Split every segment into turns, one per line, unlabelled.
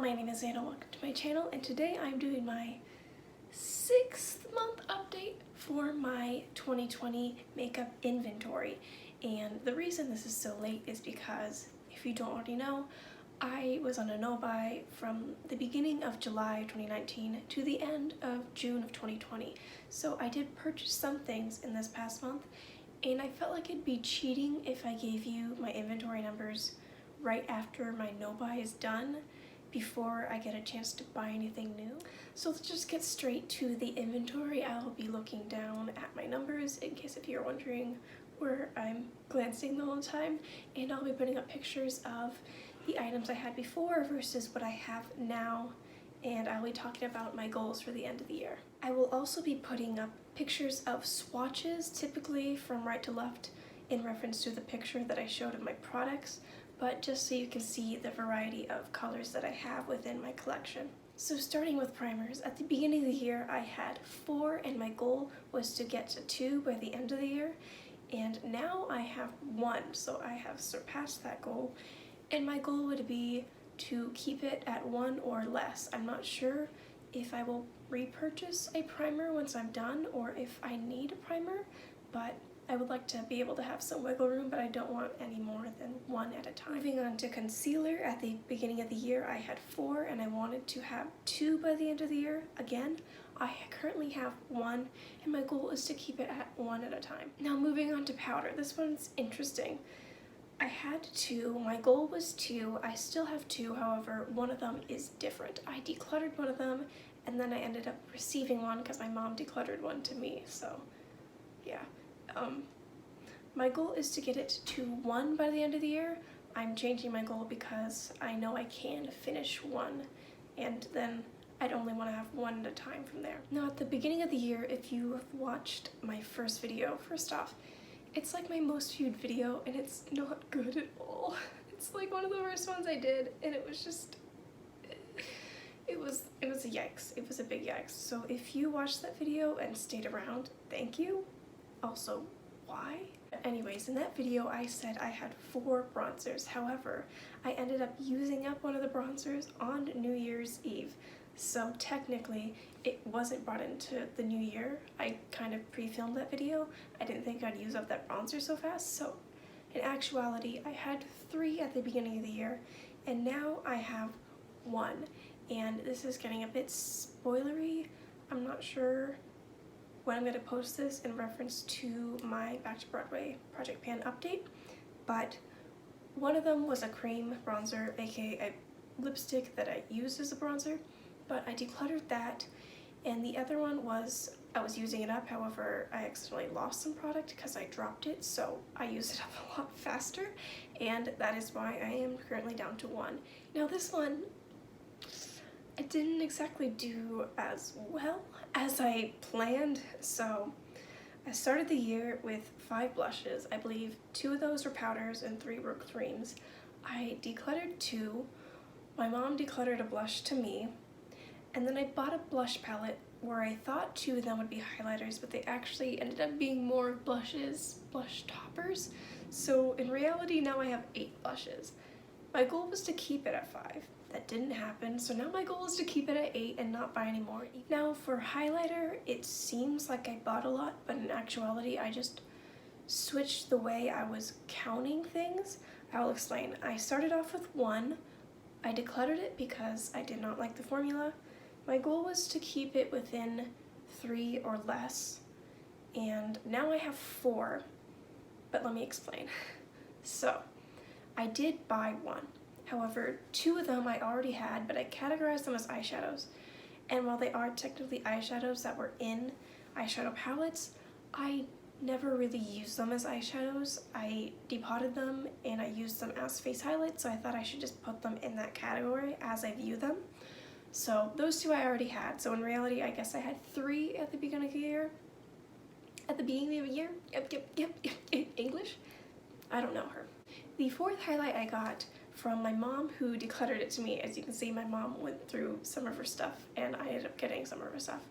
my name is Anna, welcome to my channel, and today I'm doing my 6th month update for my 2020 makeup inventory. And the reason this is so late is because, if you don't already know, I was on a no-buy from the beginning of July 2019 to the end of June of 2020. So I did purchase some things in this past month, and I felt like it'd be cheating if I gave you my inventory numbers right after my no-buy is done, before I get a chance to buy anything new. So let's just get straight to the inventory. I'll be looking down at my numbers in case if you're wondering where I'm glancing the whole time, and I'll be putting up pictures of the items I had before versus what I have now, and I'll be talking about my goals for the end of the year. I will also be putting up pictures of swatches, typically from right to left, in reference to the picture that I showed of my products, but just so you can see the variety of colors that I have within my collection. So starting with primers, at the beginning of the year I had 4 and my goal was to get to 2 by the end of the year, and now I have 1, so I have surpassed that goal, and my goal would be to keep it at 1 or less. I'm not sure if I will repurchase a primer once I'm done or if I need a primer, but I would like to be able to have some wiggle room, but I don't want any more than 1 at a time. Moving on to concealer, at the beginning of the year I had 4 and I wanted to have 2 by the end of the year. Again, I currently have 1 and my goal is to keep it at 1 at a time. Now moving on to powder, this one's interesting. I had 2, my goal was 2, I still have 2, however one of them is different. I decluttered one of them and then I ended up receiving one because my mom decluttered one to me, so yeah. My goal is to get it to 1 by the end of the year. I'm changing my goal because I know I can finish 1, and then I'd only want to have 1 at a time from there. Now at the beginning of the year, if you have watched my first video, first off, it's like my most viewed video and it's not good at all. It's like one of the worst ones I did, and it was just, it was a yikes. It was a big yikes. So if you watched that video and stayed around, thank you. Also, why? Anyways, in that video I said I had 4 bronzers. However, I ended up using up one of the bronzers on New Year's Eve. So technically, it wasn't brought into the new year. I kind of pre-filmed that video. I didn't think I'd use up that bronzer so fast. So in actuality, I had 3 at the beginning of the year, and now I have 1. And this is getting a bit spoilery. I'm not sure when I'm going to post this in reference to my Back to Broadway Project Pan update, but one of them was a cream bronzer, aka a lipstick that I used as a bronzer, but I decluttered that, and the other one was, I was using it up, however I accidentally lost some product because I dropped it, so I used it up a lot faster, and that is why I am currently down to 1. Now this one, I didn't exactly do as well as I planned, so I started the year with 5 blushes. I believe 2 of those were powders and 3 were creams. I decluttered 2, my mom decluttered a blush to me, and then I bought a blush palette where I thought 2 of them would be highlighters, but they actually ended up being more blushes, blush toppers. So in reality now I have 8 blushes. My goal was to keep it at 5. That didn't happen, so now my goal is to keep it at 8 and not buy any more. Now for highlighter, it seems like I bought a lot, but in actuality I just switched the way I was counting things. I'll explain. I started off with 1. I decluttered it because I did not like the formula. My goal was to keep it within 3 or less, and now I have 4, but let me explain. So I did buy 1. However, 2 of them I already had, but I categorized them as eyeshadows. And while they are technically eyeshadows that were in eyeshadow palettes, I never really used them as eyeshadows. I depotted them and I used them as face highlights, so I thought I should just put them in that category as I view them. So those 2 I already had. So in reality, I guess I had 3 at the beginning of the year. At the beginning of the year? Yep. English? I don't know her. The 4th highlight I got from my mom, who decluttered it to me. As you can see, my mom went through some of her stuff and I ended up getting some of her stuff.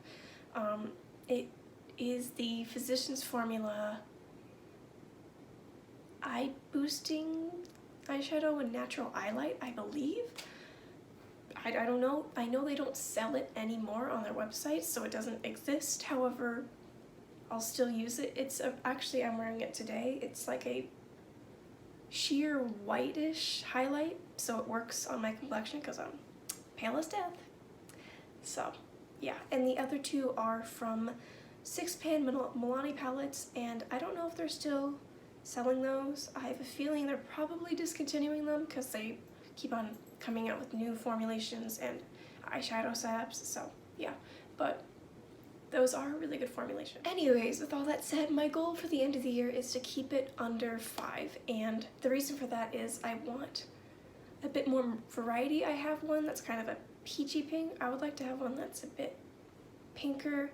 It is the Physicians Formula Eye Boosting Eyeshadow and Natural Eye Light, I believe. I don't know. I know they don't sell it anymore on their website, so it doesn't exist. However, I'll still use it. It's actually, I'm wearing it today. It's like a sheer whitish highlight, so it works on my complexion because I'm pale as death. So yeah, and the other two are from 6-pan Milani palettes, and I don't know if they're still selling those. I have a feeling they're probably discontinuing them because they keep on coming out with new formulations and eyeshadow setups, so yeah, but those are a really good formulation. Anyways, with all that said, my goal for the end of the year is to keep it under 5, and the reason for that is I want a bit more variety. I have one that's kind of a peachy pink. I would like to have one that's a bit pinker,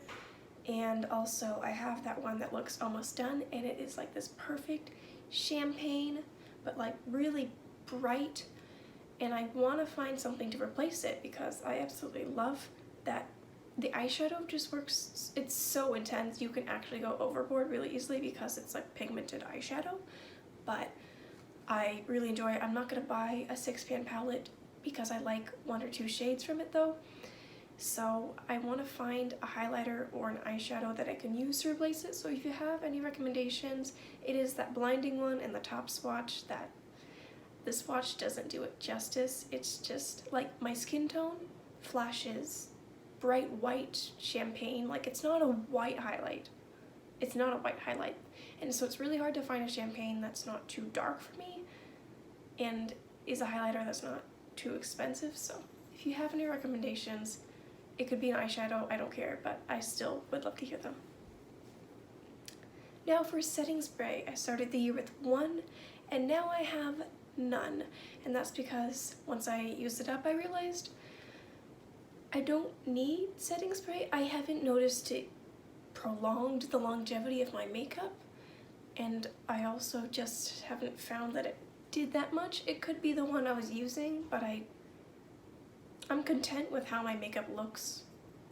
and also I have that one that looks almost done, and it is like this perfect champagne, but like really bright, and I want to find something to replace it because I absolutely love that the eyeshadow just works. It's so intense, you can actually go overboard really easily because it's like pigmented eyeshadow, but I really enjoy it. I'm not going to buy a 6-pan palette because I like 1 or 2 shades from it though. So I want to find a highlighter or an eyeshadow that I can use to replace it. So if you have any recommendations, it is that blinding one and the top swatch. That the swatch doesn't do it justice. It's just like my skin tone flashes bright white champagne. Like it's not a white highlight. It's not a white highlight. And so it's really hard to find a champagne that's not too dark for me and is a highlighter that's not too expensive. So if you have any recommendations, it could be an eyeshadow, I don't care, but I still would love to hear them. Now for setting spray, I started the year with 1, and now I have none. And that's because once I used it up, I realized I don't need setting spray. I haven't noticed it prolonged the longevity of my makeup, and I also just haven't found that it did that much. It could be the one I was using, but I'm content with how my makeup looks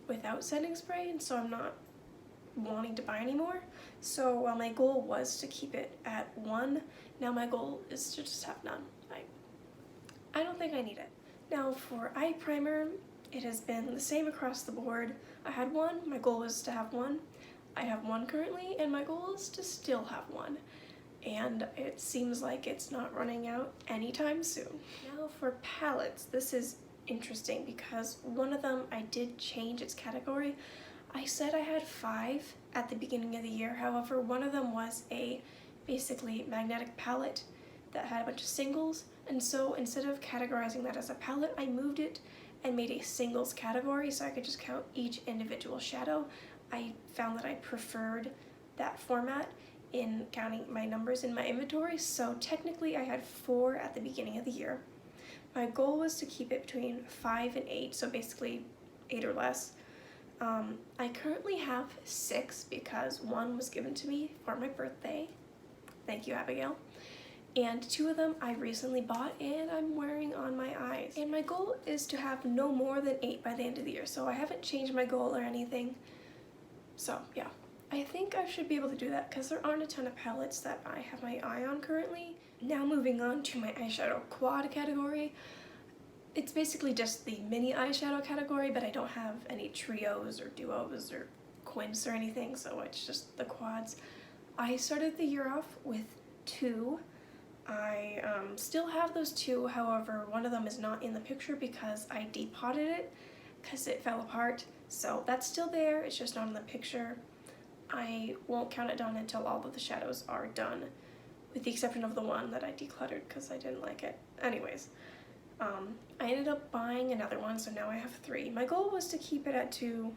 without setting spray, and so I'm not wanting to buy anymore. So while my goal was to keep it at 1, now my goal is to just have none. I don't think I need it. Now for eye primer, it has been the same across the board. I had 1, my goal was to have 1. I have 1 currently, and my goal is to still have 1. And it seems like it's not running out anytime soon. Now for palettes, this is interesting because one of them I did change its category. I said I had 5 at the beginning of the year, however one of them was a basically magnetic palette that had a bunch of singles, and so instead of categorizing that as a palette, I moved it and made a singles category so I could just count each individual shadow. I found that I preferred that format in counting my numbers in my inventory, so technically I had 4 at the beginning of the year. My goal was to keep it between 5 and 8, so basically 8 or less. I currently have 6 because 1 was given to me for my birthday. Thank you, Abigail. And 2 of them I recently bought and I'm wearing on my eyes. And my goal is to have no more than 8 by the end of the year, so I haven't changed my goal or anything. So yeah, I think I should be able to do that because there aren't a ton of palettes that I have my eye on currently. Now moving on to my Eyeshadow Quad category. It's basically just the mini eyeshadow category, but I don't have any trios or duos or quints or anything, so it's just the quads. I started the year off with 2. I still have those 2, however one of them is not in the picture because I depotted it because it fell apart, so that's still there, it's just not in the picture. I won't count it down until all of the shadows are done, with the exception of the one that I decluttered because I didn't like it. Anyways, I ended up buying another one, so now I have 3. My goal was to keep it at 2.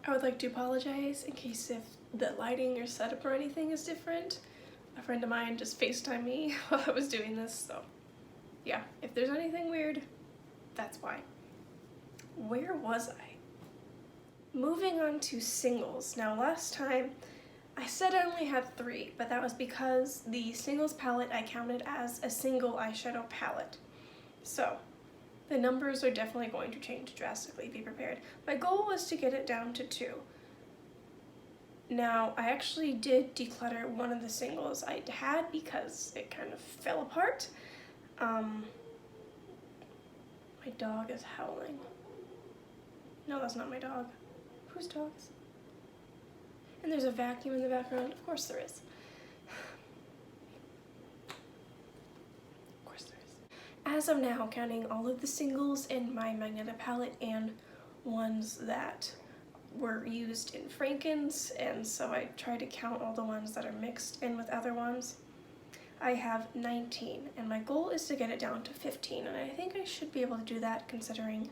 I would like to apologize in case if the lighting or setup or anything is different. A friend of mine just FaceTimed me while I was doing this, so yeah, if there's anything weird, that's why. Where was I? Moving on to singles. Now last time I said I only had 3, but that was because the singles palette I counted as a single eyeshadow palette. So the numbers are definitely going to change drastically, be prepared. My goal was to get it down to 2. Now I actually did declutter one of the singles I had because it kind of fell apart. My My dog is howling. No, that's not my dog. Whose dog is it? And there's a vacuum in the background. Of course there is. Of course there is. As of now, counting all of the singles in my Magnetic palette and ones that were used in Frankens, and so I try to count all the ones that are mixed in with other ones. I have 19, and my goal is to get it down to 15, and I think I should be able to do that considering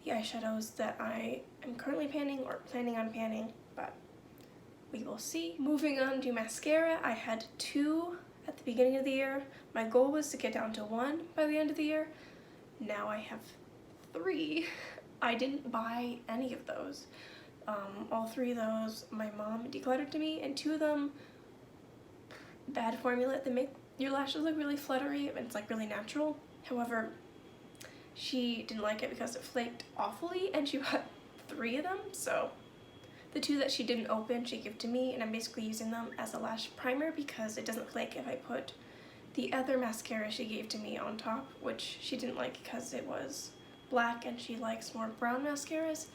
the eyeshadows that I am currently panning or planning on panning, but we will see. Moving on to mascara, I had 2 at the beginning of the year. My goal was to get down to 1 by the end of the year. Now I have 3. I didn't buy any of those. All 3 of those my mom decluttered to me, and 2 of them, bad formula. They make your lashes look really fluttery, and it's like really natural. However, she didn't like it because it flaked awfully, and she bought 3 of them, so the 2 that she didn't open she gave to me, and I'm basically using them as a lash primer because it doesn't flake if I put the other mascara she gave to me on top, which she didn't like because it was black and she likes more brown mascaras.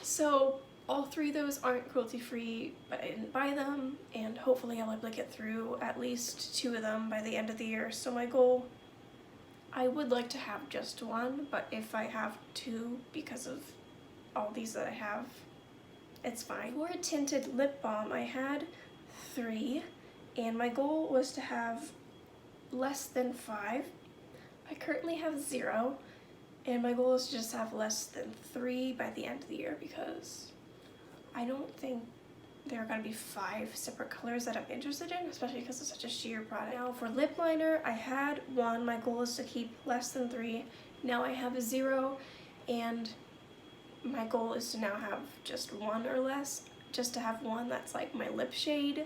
So all 3 of those aren't cruelty free, but I didn't buy them, and hopefully I'll be able to get through at least 2 of them by the end of the year. So my goal, I would like to have just 1, but if I have 2 because of all these that I have, it's fine. For a tinted lip balm, I had 3, and my goal was to have less than 5. I currently have 0, and my goal is to just have less than 3 by the end of the year because I don't think there are going to be 5 separate colors that I'm interested in, especially because it's such a sheer product. Now for lip liner, I had 1. My goal is to keep less than 3. Now I have 0, and my goal is to now have just 1 or less, just to have 1 that's like my lip shade,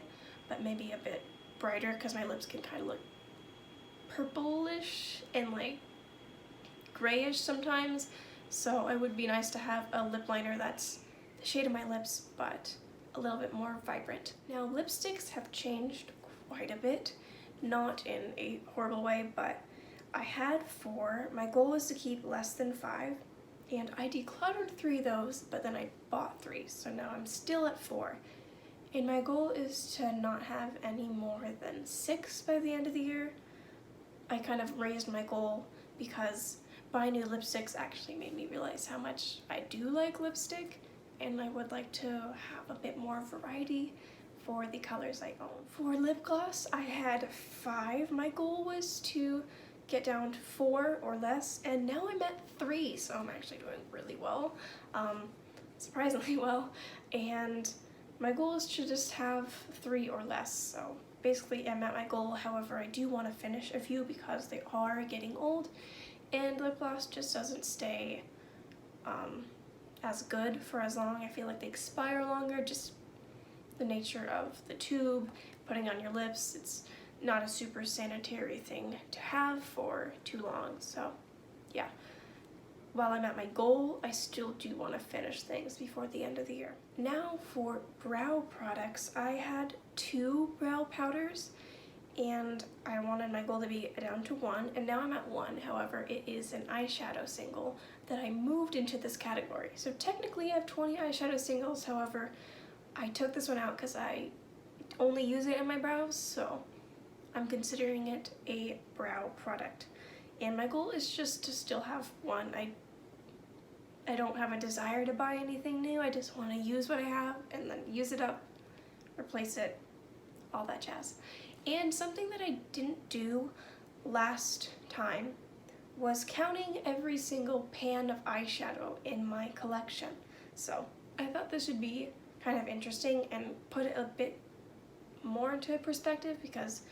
but maybe a bit brighter because my lips can kind of look purplish and like grayish sometimes. So it would be nice to have a lip liner that's the shade of my lips, but a little bit more vibrant. Now lipsticks have changed quite a bit, not in a horrible way, but I had 4. My goal was to keep less than 5, and I decluttered 3 of those, but then I bought 3, so now I'm still at 4. And my goal is to not have any more than 6 by the end of the year. I kind of raised my goal because buying new lipsticks actually made me realize how much I do like lipstick, and I would like to have a bit more variety for the colors I own. For lip gloss, I had 5. My goal was to get down to 4 or less, and now I'm at 3, so I'm actually doing really well, surprisingly well, and my goal is to just have 3 or less, so basically I'm at my goal. However, I do want to finish a few because they are getting old, and lip gloss just doesn't stay as good for as long. I feel like they expire longer, just the nature of the tube, putting on your lips. It's not a super sanitary thing to have for too long, so yeah. While I'm at my goal, I still do want to finish things before the end of the year. Now for brow products, I had 2 brow powders, and I wanted my goal to be down to 1, and now I'm at 1. However, it is an eyeshadow single that I moved into this category. So technically I have 20 eyeshadow singles, however, I took this one out because I only use it in my brows, so I'm considering it a brow product. And my goal is just to still have 1. I don't have a desire to buy anything new. I just want to use what I have and then use it up, replace it, all that jazz. And something that I didn't do last time was counting every single pan of eyeshadow in my collection. So I thought this would be kind of interesting and put it a bit more into perspective, because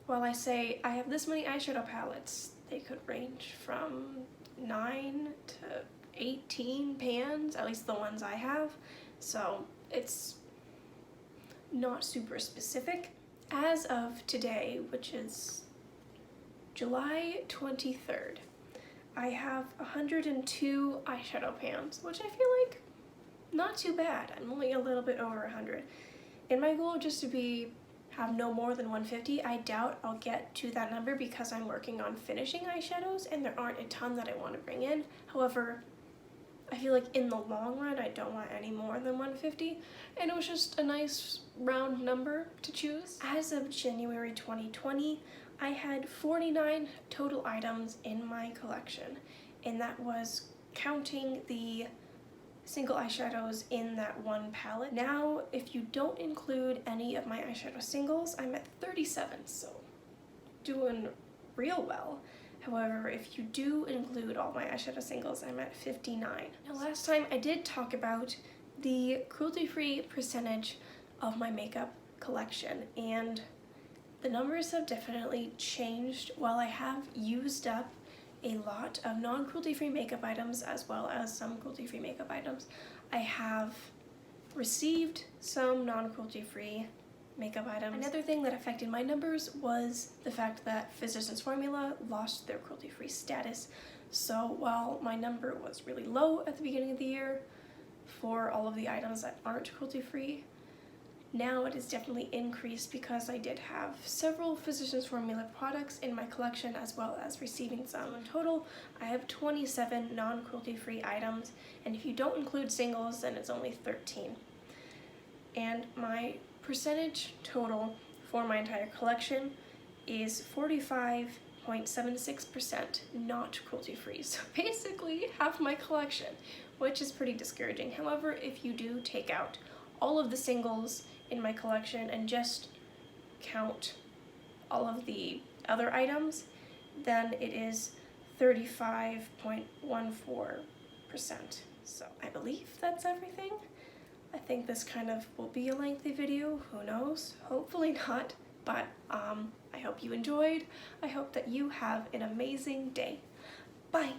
while I say I have this many eyeshadow palettes, they could range from 9 to 18 pans, at least the ones I have, so it's not super specific. As of today, which is July 23rd, I have 102 eyeshadow pans, which I feel like not too bad. I'm only a little bit over 100. And my goal just to be have no more than 150. I doubt I'll get to that number because I'm working on finishing eyeshadows and there aren't a ton that I want to bring in. However, I feel like in the long run I don't want any more than 150, and it was just a nice round number to choose. As of January 2020, I had 49 total items in my collection, and that was counting the single eyeshadows in that one palette. Now, if you don't include any of my eyeshadow singles, I'm at 37, so doing real well. However, if you do include all my eyeshadow singles, I'm at 59. Now, last time I did talk about the cruelty-free percentage of my makeup collection, and the numbers have definitely changed. While I have used up a lot of non-cruelty-free makeup items as well as some cruelty-free makeup items, I have received some non-cruelty-free makeup items. Another thing that affected my numbers was the fact that Physicians Formula lost their cruelty-free status. So while my number was really low at the beginning of the year for all of the items that aren't cruelty-free, now it is definitely increased because I did have several Physicians Formula products in my collection as well as receiving some. In total, I have 27 non-cruelty-free items, and if you don't include singles, then it's only 13. And my percentage total for my entire collection is 45.76% not cruelty-free. So basically half my collection, which is pretty discouraging. However, if you do take out all of the singles in my collection and just count all of the other items, then it is 35.14%. So I believe that's everything. I think this kind of will be a lengthy video, who knows, hopefully not, but I hope you enjoyed. I hope that you have an amazing day. Bye!